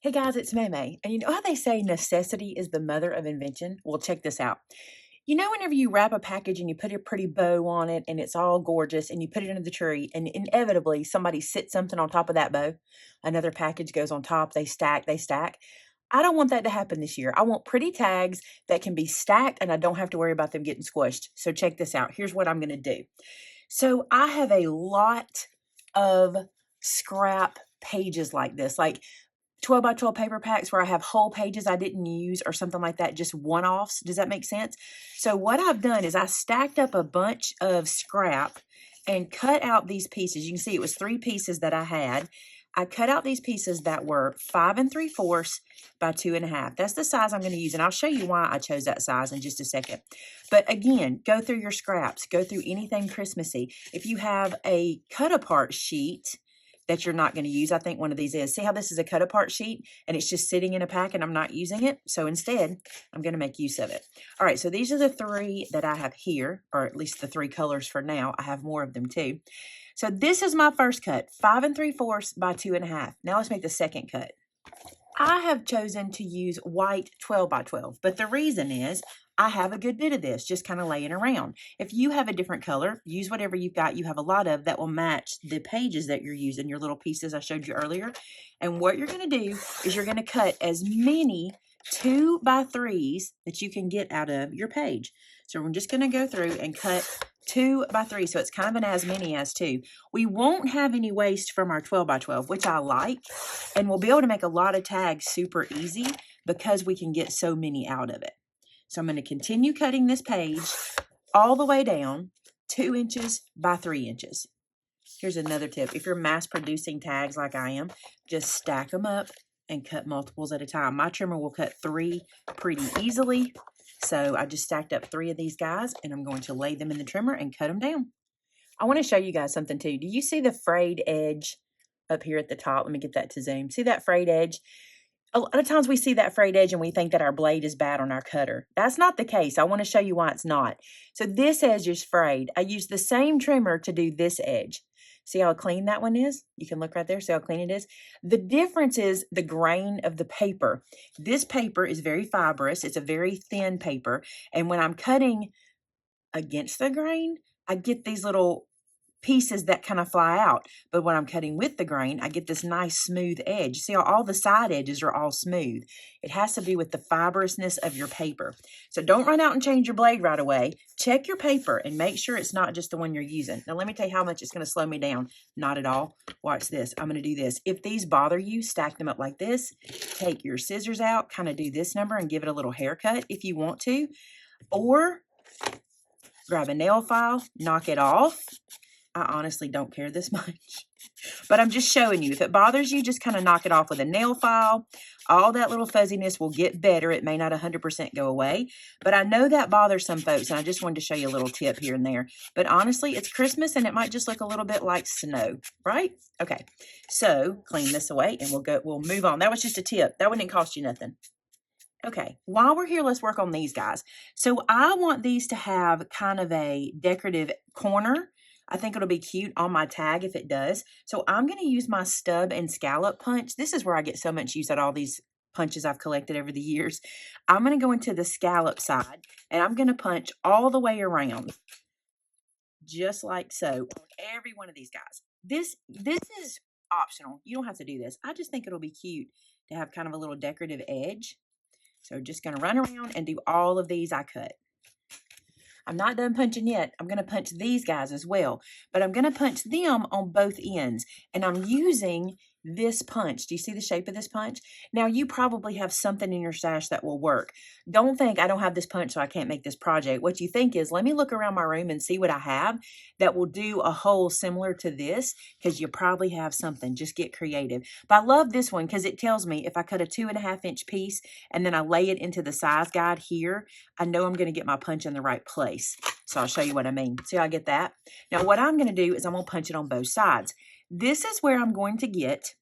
Hey guys, it's Maymay. And you know how they say necessity is the mother of invention? Well, check this out. You know, whenever you wrap a package and you put a pretty bow on it and it's all gorgeous and you put it under the tree and inevitably somebody sits something on top of that bow, another package goes on top, they stack, they stack. I don't want that to happen this year. I want pretty tags that can be stacked and I don't have to worry about them getting squished. So check this out. Here's what I'm going to do. So I have a lot of scrap pages like this, like 12 by 12 paper packs where I have whole pages I didn't use or something like that, just one-offs. Does that make sense? So what I've done is I stacked up a bunch of scrap and cut out these pieces. You can see it was 3 pieces that I had. I cut out these pieces that were 5 3/4 by 2.5. That's the size I'm going to use, and I'll show you why I chose that size in just a second. But again, go through your scraps. Go through anything Christmassy. If you have a cut-apart sheet that you're not going to use, I think one of these is. See how this is a cut-apart sheet, and it's just sitting in a pack, and I'm not using it? So instead, I'm going to make use of it. All right, so these are the 3 that I have here, or at least the 3 colors for now. I have more of them too. So this is my first cut, 5 3/4 by 2.5. Now let's make the second cut. I have chosen to use white 12 by 12, but the reason is I have a good bit of this just kind of laying around. If you have a different color, use whatever you've got, you have a lot of that will match the pages that you're using, your little pieces I showed you earlier. And what you're going to do is you're going to cut as many 2 by 3s that you can get out of your page. So we're just going to go through and cut 2 by 3. So it's kind of an as many as 2. We won't have any waste from our 12 by 12, which I like. And we'll be able to make a lot of tags super easy because we can get so many out of it. So I'm going to continue cutting this page all the way down 2 inches by 3 inches. Here's another tip. If you're mass producing tags like I am, just stack them up and cut multiples at a time. My trimmer will cut 3 pretty easily. So I just stacked up 3 of these guys and I'm going to lay them in the trimmer and cut them down. I want to show you guys something too. Do you see the frayed edge up here at the top? Let me get that to zoom. See that frayed edge? A lot of times we see that frayed edge and we think that our blade is bad on our cutter. That's not the case. I want to show you why it's not. So this edge is frayed. I used the same trimmer to do this edge. See how clean that one is? You can look right there, see how clean it is? The difference is the grain of the paper. This paper is very fibrous. It's a very thin paper. And when I'm cutting against the grain, I get these little pieces that kind of fly out. But when I'm cutting with the grain, I get this nice smooth edge. See how all the side edges are all smooth? It has to be with the fibrousness of your paper. So don't run out and change your blade right away. Check your paper and make sure it's not just the one you're using. Now let me tell you how much it's going to slow me down. Not at all. Watch this. I'm going to do this. If these bother you, stack them up like this. Take your scissors out, kind of do this number and give it a little haircut if you want to. Or grab a nail file, knock it off. I honestly don't care this much, but I'm just showing you. If it bothers you, just kind of knock it off with a nail file. All that little fuzziness will get better. It may not 100% go away, but I know that bothers some folks, and I just wanted to show you a little tip here and there. But honestly, it's Christmas, and it might just look a little bit like snow, right? Okay, so clean this away, and we'll move on. That was just a tip. That wouldn't cost you nothing. Okay, while we're here, let's work on these guys. So I want these to have kind of a decorative corner. I think it'll be cute on my tag if it does. So I'm going to use my stub and scallop punch. This is where I get so much use out of all these punches I've collected over the years. I'm going to go into the scallop side and I'm going to punch all the way around. Just like so on every one of these guys. This is optional. You don't have to do this. I just think it'll be cute to have kind of a little decorative edge. So just going to run around and do all of these I cut. I'm not done punching yet. I'm going to punch these guys as well, but I'm going to punch them on both ends, and I'm using this punch. Do you see the shape of this punch? Now, you probably have something in your stash that will work. Don't think I don't have this punch, so I can't make this project. What you think is, let me look around my room and see what I have that will do a hole similar to this, because you probably have something. Just get creative. But I love this one because it tells me if I cut a 2.5-inch piece and then I lay it into the size guide here, I know I'm going to get my punch in the right place. So I'll show you what I mean. See how I get that? Now, what I'm going to do is I'm going to punch it on both sides. This is where I'm going to get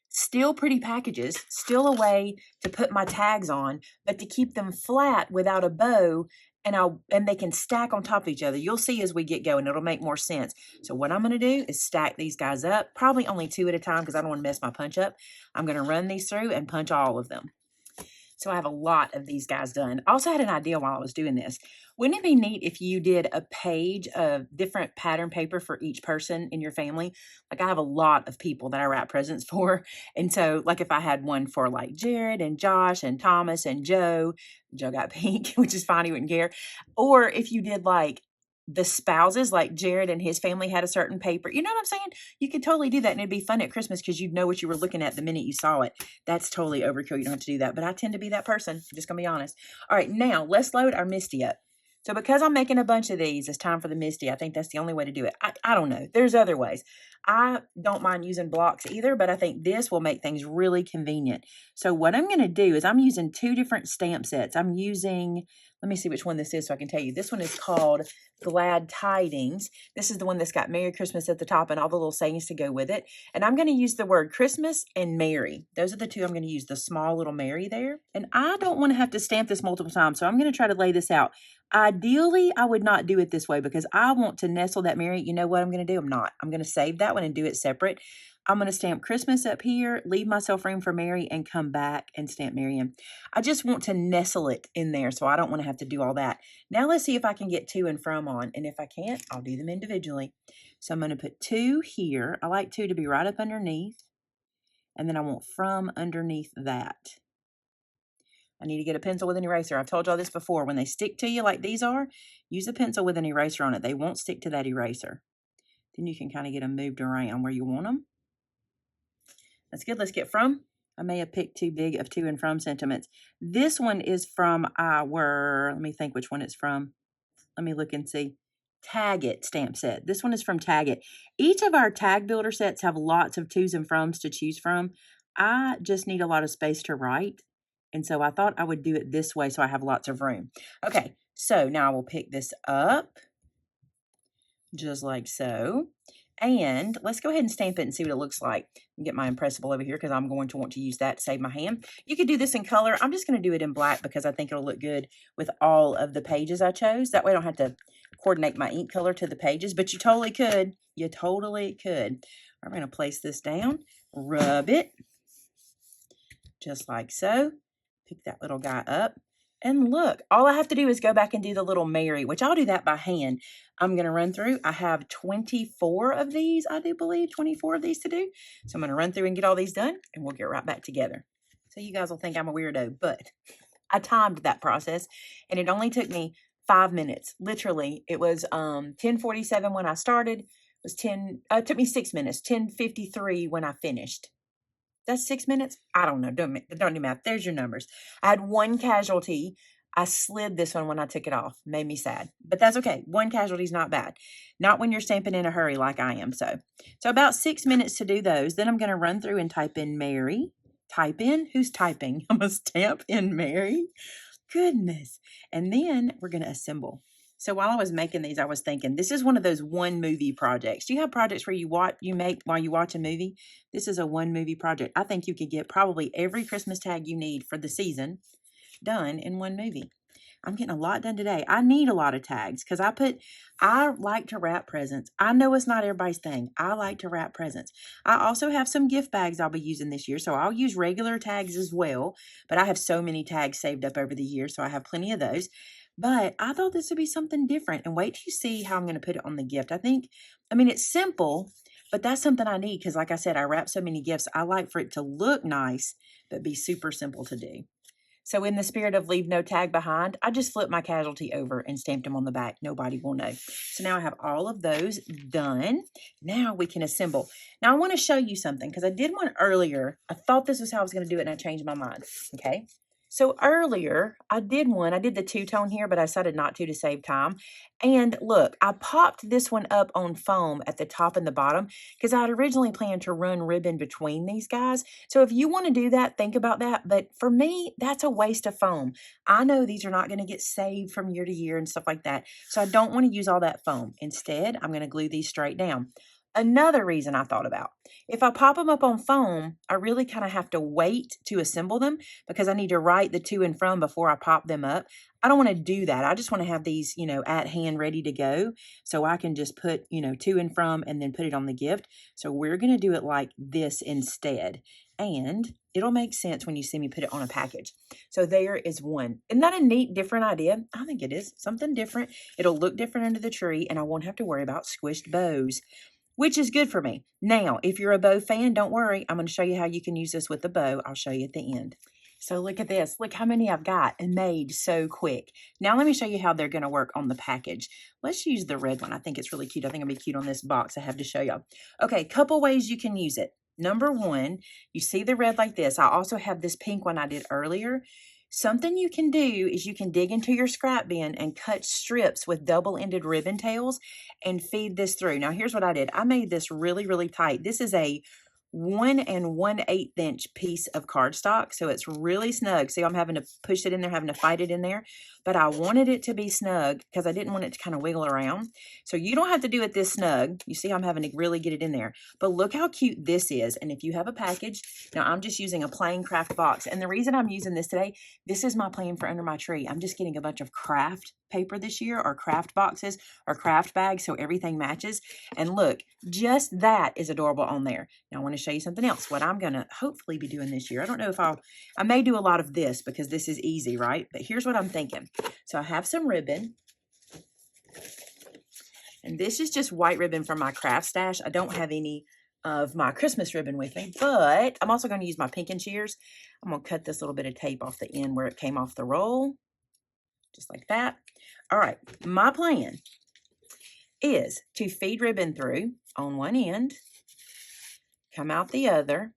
still pretty packages, still a way to put my tags on, but to keep them flat without a bow and they can stack on top of each other. You'll see as we get going, it'll make more sense. So what I'm going to do is stack these guys up, probably only 2 at a time because I don't want to mess my punch up. I'm going to run these through and punch all of them. So I have a lot of these guys done. I also had an idea while I was doing this. Wouldn't it be neat if you did a page of different pattern paper for each person in your family? Like I have a lot of people that I wrap presents for. And so like if I had one for like Jared and Josh and Thomas and Joe got pink, which is fine, he wouldn't care. Or if you did like the spouses, like Jared and his family had a certain paper. You know what I'm saying? You could totally do that and it'd be fun at Christmas because you'd know what you were looking at the minute you saw it. That's totally overkill. You don't have to do that, but I tend to be that person. I'm just going to be honest. All right, now let's load our Misty up. So because I'm making a bunch of these, it's time for the Misty. I think that's the only way to do it. I don't know. There's other ways. I don't mind using blocks either, but I think this will make things really convenient. So what I'm going to do is I'm using 2 different stamp sets. I'm using, let me see which one this is so I can tell you. This one is called Glad Tidings. This is the one that's got Merry Christmas at the top and all the little sayings to go with it. And I'm going to use the word Christmas and Merry. Those are the 2 I'm going to use, the small little Merry there. And I don't want to have to stamp this multiple times, so I'm going to try to lay this out. Ideally, I would not do it this way because I want to nestle that Merry. You know what I'm going to do? I'm not. I'm going to save that one and do it separate. I'm going to stamp Christmas up here, leave myself room for Merry, and come back and stamp Merry in. I just want to nestle it in there, so I don't want to have to do all that. Now let's see if I can get to and from on, and if I can't, I'll do them individually. So I'm going to put 2 here. I like 2 to be right up underneath, and then I want from underneath that. I need to get a pencil with an eraser. I've told y'all this before. When they stick to you like these are, use a pencil with an eraser on it. They won't stick to that eraser. Then you can kind of get them moved around where you want them. That's good. Let's get from. I may have picked too big of to and from sentiments. This one is from our, let me think which one it's from. Let me look and see. Tag It stamp set. This one is from Tag It. Each of our tag builder sets have lots of tos and froms to choose from. I just need a lot of space to write. And so I thought I would do it this way so I have lots of room. Okay, so now I will pick this up just like so. And let's go ahead and stamp it and see what it looks like. Get my impressible over here because I'm going to want to use that to save my hand. You could do this in color. I'm just going to do it in black because I think it'll look good with all of the pages I chose. That way I don't have to coordinate my ink color to the pages, but you totally could. You totally could. I'm going to place this down, rub it just like so. Pick that little guy up. And look, all I have to do is go back and do the little Mary, which I'll do that by hand. I'm going to run through. I have 24 of these, I do believe, 24 of these to do. So I'm going to run through and get all these done, and we'll get right back together. So you guys will think I'm a weirdo, but I timed that process, and it only took me 5 minutes. Literally, it was 10:47 when I started. It took me 6 minutes, 10:53 when I finished. That's 6 minutes? I don't know. Don't do math. There's your numbers. I had 1 casualty. I slid this one when I took it off. Made me sad. But that's okay. 1 casualty is not bad. Not when you're stamping in a hurry like I am. So about 6 minutes to do those. Then I'm going to run through and type in Mary. Type in? Who's typing? I'm going to stamp in Mary. Goodness. And then we're going to assemble. So while I was making these, I was thinking, this is one of those one movie projects. Do you have projects where you make while you watch a movie? This is a one movie project. I think you could get probably every Christmas tag you need for the season done in one movie. I'm getting a lot done today. I need a lot of tags because I like to wrap presents. I know it's not everybody's thing. I like to wrap presents. I also have some gift bags I'll be using this year, so I'll use regular tags as well. But I have so many tags saved up over the years, so I have plenty of those. But I thought this would be something different, and wait till you see how I'm going to put it on the gift. I mean, it's simple, but that's something I need because, like I said, I wrap so many gifts. I like for it to look nice, but be super simple to do. So in the spirit of leave no tag behind, I just flipped my casualty over and stamped them on the back. Nobody will know. So now I have all of those done. Now we can assemble. Now I want to show you something because I did one earlier. I thought this was how I was going to do it, and I changed my mind. Okay. So earlier, I did the two-tone here, but I decided not to save time. And look, I popped this one up on foam at the top and the bottom because I had originally planned to run ribbon between these guys. So if you want to do that, think about that. But for me, that's a waste of foam. I know these are not going to get saved from year to year and stuff like that. So I don't want to use all that foam. Instead, I'm going to glue these straight down. Another reason I thought about, if I pop them up on foam, I really kind of have to wait to assemble them because I need to write the to and from before I pop them up. I don't want to do that. I just want to have these, at hand ready to go so I can just put, to and from and then put it on the gift. So we're going to do it like this instead. And it'll make sense when you see me put it on a package. So there is one. Isn't that a neat, different idea? I think it is. Something different. It'll look different under the tree and I won't have to worry about squished bows, which is good for me. Now, if you're a bow fan, don't worry. I'm going to show you how you can use this with the bow. I'll show you at the end. So look at this. Look how many I've got and made so quick. Now let me show you how they're going to work on the package. Let's use the red one. I think it's really cute. I think it'll be cute on this box I have to show you. Okay, couple ways you can use it. Number one, you see the red like this. I also have this pink one I did earlier. Something you can do is you can dig into your scrap bin and cut strips with double-ended ribbon tails and feed this through. Now, here's what I did. I made this really, really tight. This is a 1 1/8 inch piece of cardstock, so it's really snug. See, I'm having to push it in there, having to fight it in there, but I wanted it to be snug because I didn't want it to kind of wiggle around. So you don't have to do it this snug. You see, I'm having to really get it in there, but look how cute this is. And if you have a package, now I'm just using a plain craft box, and the reason I'm using this today, this is my plan for under my tree. I'm just getting a bunch of craft paper this year, or craft boxes, or craft bags, so everything matches. And look, just that is adorable on there. Now I want to show you something else. What I'm going to hopefully be doing this year. I don't know if I may do a lot of this because this is easy, right? But here's what I'm thinking. So I have some ribbon. And this is just white ribbon from my craft stash. I don't have any of my Christmas ribbon with me, but I'm also going to use my pink and shears. I'm going to cut this little bit of tape off the end where it came off the roll. Just like that. All right, my plan is to feed ribbon through on one end, come out the other.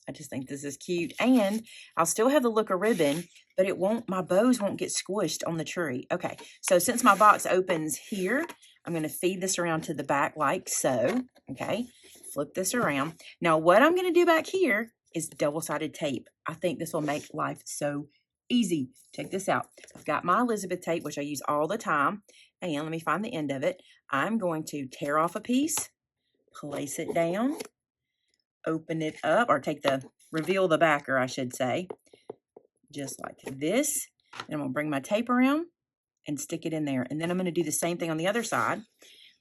I just think this is cute. And I'll still have the look of ribbon, but my bows won't get squished on the tree. Okay, so since my box opens here, I'm going to feed this around to the back like so. Okay, flip this around. Now what I'm going to do back here is double-sided tape. I think this will make life so easy. Check this out. I've got my Elizabeth tape, which I use all the time. And let me find the end of it. I'm going to tear off a piece, place it down, open it up, or reveal the backer, I should say, just like this. And I'm going to bring my tape around and stick it in there. And then I'm going to do the same thing on the other side.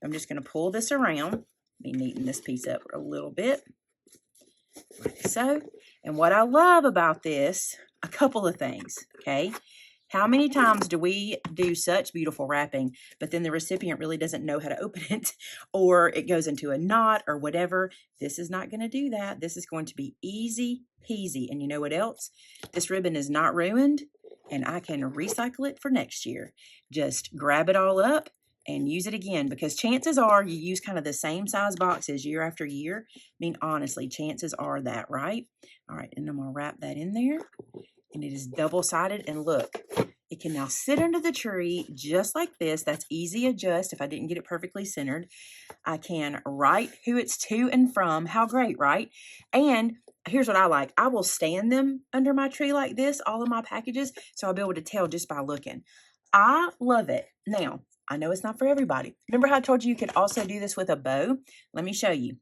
I'm just going to pull this around. Let me neaten this piece up a little bit, like so. And what I love about this, a couple of things, okay? How many times do we do such beautiful wrapping, but then the recipient really doesn't know how to open it, or it goes into a knot or whatever? This is not going to do that. This is going to be easy peasy. And you know what else? This ribbon is not ruined, and I can recycle it for next year. Just grab it all up and use it again, because chances are you use kind of the same size boxes year after year. I mean, honestly, chances are that, right? All right, and I'm going to wrap that in there. And it is double-sided, and look, it can now sit under the tree just like this. That's easy adjust if I didn't get it perfectly centered. I can write who it's to and from. How great, right? And here's what I like. I will stand them under my tree like this, all of my packages, so I'll be able to tell just by looking. I love it. Now, I know it's not for everybody. Remember how I told you could also do this with a bow? Let me show you.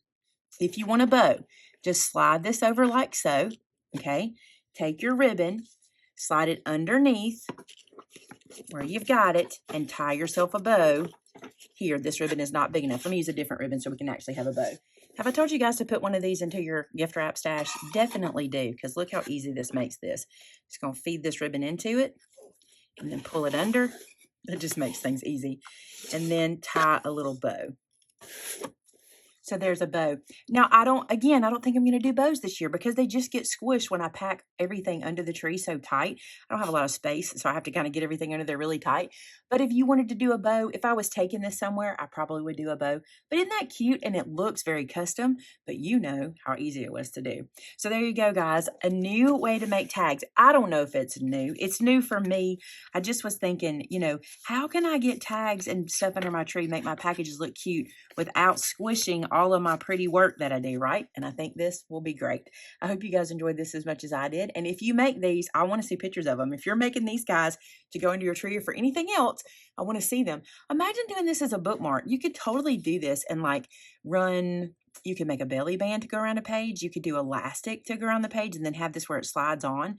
If you want a bow, just slide this over like so, okay? Take your ribbon, slide it underneath where you've got it, and tie yourself a bow. Here, this ribbon is not big enough. Let me use a different ribbon so we can actually have a bow. Have I told you guys to put one of these into your gift wrap stash? Definitely do, because look how easy this makes this. Just going to feed this ribbon into it and then pull it under. It just makes things easy. And then tie a little bow. So there's a bow. Now, I don't think I'm going to do bows this year because they just get squished when I pack everything under the tree so tight. I don't have a lot of space, so I have to kind of get everything under there really tight. But if you wanted to do a bow, if I was taking this somewhere, I probably would do a bow. But isn't that cute? And it looks very custom, but you know how easy it was to do. So there you go, guys. A new way to make tags. I don't know if it's new. It's new for me. I just was thinking, how can I get tags and stuff under my tree, make my packages look cute without squishing all of my pretty work that I do, right? And I think this will be great. I hope you guys enjoyed this as much as I did. And if you make these, I want to see pictures of them. If you're making these guys to go into your tree or for anything else, I want to see them. Imagine doing this as a bookmark. You could totally do this and run You could make a belly band to go around a page. You could do elastic to go around the page and then have this where it slides on,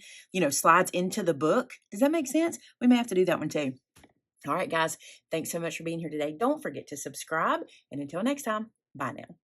slides into the book. Does that make sense? We may have to do that one too. All right, guys. Thanks so much for being here today. Don't forget to subscribe. And until next time, bye now.